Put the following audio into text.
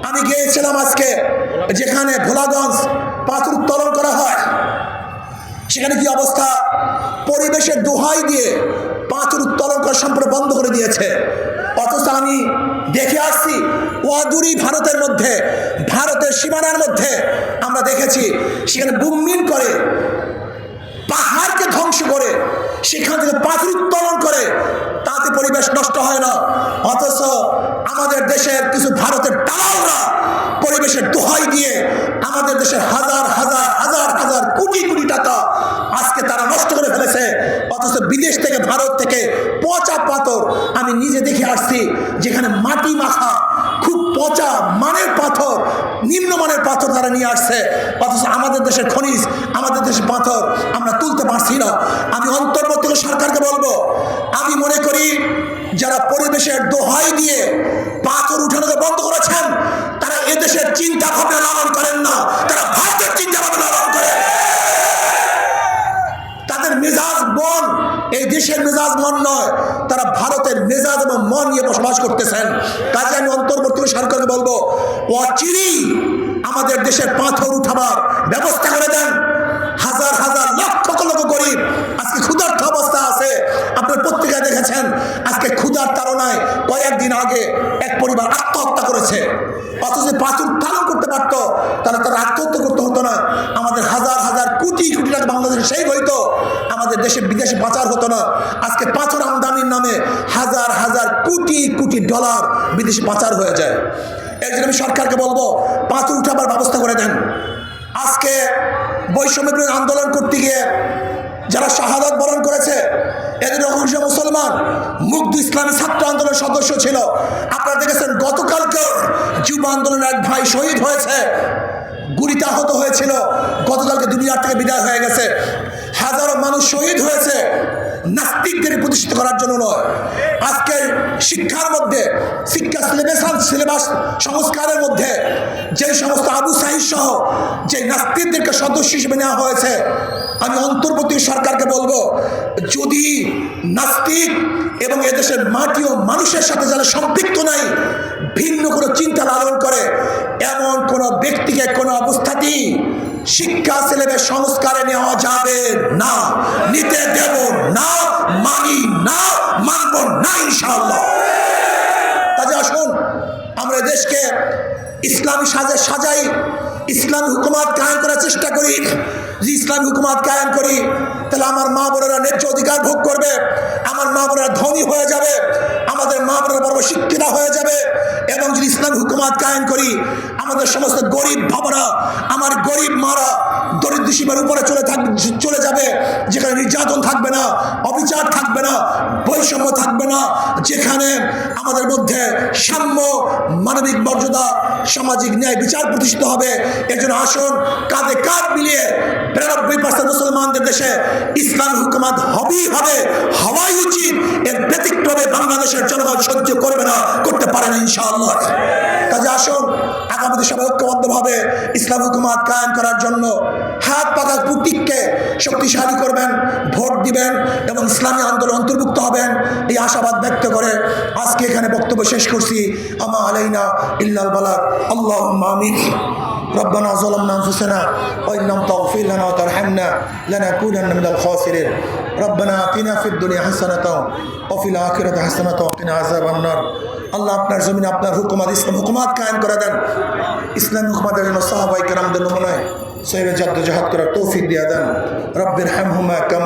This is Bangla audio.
আমি গিয়েছিলাম আজকে যেখানে ভোলাগঞ্জ পাথর উত্তোলন করা হয়, সেখানে কি অবস্থা, পরিবেশের দোহাই দিয়ে পাথর উত্তোলন করা সম্পূর্ণ বন্ধ করে দিয়েছে। অথচ আমি দেখে আসছি অদূরই ভারতের মধ্যে, ভারতের সীমানার মধ্যে আমরা দেখেছি সেখানে বুমমিন করে, পাহাড়কে ধ্বংস করে সেখান থেকে পাথর উত্তোলন করে, তাতে পরিবেশ নষ্ট হয় না। অথচ আমাদের দেশের কিছু ভারতের দালালরা পরিবেশের দোহাই দিয়ে আমাদের দেশের হাজার হাজার হাজার হাজার কোটি কোটি টাকা আজকে তারা নষ্ট করে ফেলেছে। অথচ বিদেশ থেকে, ভারত থেকে পচা পাথর আমি নিজে দেখে আসছি, যেখানে মাটি মাখা খুব পচা মানের পাথর, নিম্নমানের পাথর তারা নিয়ে আসছে। অথচ আমাদের দেশের খনিজ, আমাদের দেশের পাথর আমরা তুলতে পারছি না। আমি অন্তর্বর্তী সরকারকে বলবো, আমি মনে করি যারা পরিবেশের দোহাই দিয়ে পাথর উঠানোকে বন্ধ করেছেন, তারা এদেশের চিন্তা ভাবনা লালন করেন না, তারা ভারতের চিন্তা ভাবনা লালন করেন। তাদের মেজাজ মন এই দেশের মেজাজ মন নয়, তারা ভারতের মেজাজ এবং মন নিয়ে বসবাস করতেছেন। কাজে আমি অন্তর্বর্তী সরকারকে বলবো, অচিরেই আমাদের দেশের পাথর উঠাবার ব্যবস্থা করে দেন। হাজার হাজার লক্ষ লক্ষ গরিব আজকে ক্ষুধার্ত অবস্থা আছে। আপনার পত্রিকায় দেখেছেন আজকে ক্ষুধার তাড়নায় কয়েকদিন আগে এক পরিবার আত্মহত্যা করেছে। অথচ পাথর উত্তোলন করতে পারত, তারা আত্মহত্যা করতে হতো না। আমাদের হাজার হাজার কোটি কোটি টাকা বাংলাদেশে সেই হইতো, আমাদের দেশে বিদেশে পাচার হতো না। আজকে পাথর আমদানির নামে হাজার হাজার কোটি কোটি ডলার বিদেশে পাচার হয়ে যায়। এর জন্য আমি সরকারকে বলবো, পাথর উঠাবার ব্যবস্থা করে দেন। আজকে বৈষম্য বিরোধী আন্দোলন করতে গিয়ে যারা শাহাদাত বরণ করেছে, এদের অংশ মুসলমান, মুগ্ধ ইসলামী ছাত্র আন্দোলনের সদস্য ছিল। আপনারা দেখেছেন গতকালকে যুব আন্দোলনের এক ভাই শহীদ হয়েছে, গুলিতে আহত হয়েছিল, গতকালকে দুনিয়ার থেকে বিদায় হয়ে গেছে। হাজারো মানুষ শহীদ হয়েছে নাস্তিকদের প্রতিষ্ঠিত করার জন্য নয়। আজকে শিক্ষার মধ্যে, শিক্ষা সিলেবাস সংস্কারের মধ্যে যে সমস্ত আবু সাহিদ সহ যে নাস্তিকদেরকে সদস্য হিসেবে নেওয়া হয়েছে, আমি অন্তর্বর্তী সরকারকে বলবো, যদি নাস্তিক এবং এদেশের মাটি ও মানুষের সাথে যারা সম্পৃক্ত নাই, ভিন্ন কোনো চিন্তা লালন করে, এমন কোনো ব্যক্তিকে কোনো অবস্থাতেই শিক্ষা সিলেবাস সংস্কারে নেওয়া যাবে না, নিতে দেব না, মানি না, মানব না ইনশাআল্লাহ। কাজে আসুন আমরা দেশকে ইসলামী সাজাই, ইসলামী হুকুমত কায়েম করার চেষ্টা করি। যদি ইসলামী হুকুমত কায়েম করি, তাহলে আমার মা বোনেরা ন্যায্য অধিকার ভোগ করবে, আমার মা বোনেরা ধনী হয়ে যাবে, আমাদের মা বোনেরা বড় শিক্ষিত হয়ে যাবে। এবং যদি ইসলামী হুকুমত কায়েম করি, আমাদের সমস্ত গরিব বাবারা, আমার গরিব মারা দরিদ্র সীমার উপরে চলে যাবে, যেখানে নির্যাতন থাকবে না, অবিচার থাকবে না, বৈষম্য থাকবে না, যেখানে আমাদের মধ্যে সাম্য, মানবিক মর্যাদা, সামাজিক ন্যায় বিচার প্রতিষ্ঠিত হবে। এর জন্য আসুন কাঁধে কাঁধ মিলিয়ে 92% মুসলমানদের দেশে ইসলাম হুকুমত হবেই হবে, হওয়াই উচিত। এর ব্যতিক্রমে বাংলাদেশের জনগণ সহ্য করবে না, করতে পারে না ইনশাআল্লাহ। কাজে আসুন আগামীতে সবাই ঐক্যবদ্ধভাবে ইসলাম হুকুমত কায়েম করার জন্য হাত পাকা প্রতীককে শক্তিশালী করবেন, ভোট দিবেন এবং ইসলামী আন্দোলন অন্তর্ভুক্ত হবেন, এই আশাবাদ ব্যক্ত করে আজকে এখানে বক্তব্য শেষ করছি। আমা আলাইনা ইল্লাল বালাগ। আল্লাহুম্মা আমিন। ربنا ظلمنا أنفسنا وإن لم تغفر لنا وترحمنا لنكونن من الخاسرين ربنا آتنا في الدنيا حسنة وفي الآخرة حسنة وقنا عذاب النار। আল্লাহ আপনার জমিনে আপনার হুকুমত, ইসলাম হুকুমত কায়েম করে দেন। ইসলামী হুকুমতের জন্য সাহাবায়ে কেরামদের নমুনায় সহিহ জাদ্দোজাহাদ করার তৌফিক দিয়ে দেন। রব্বিরহামহুমা কামা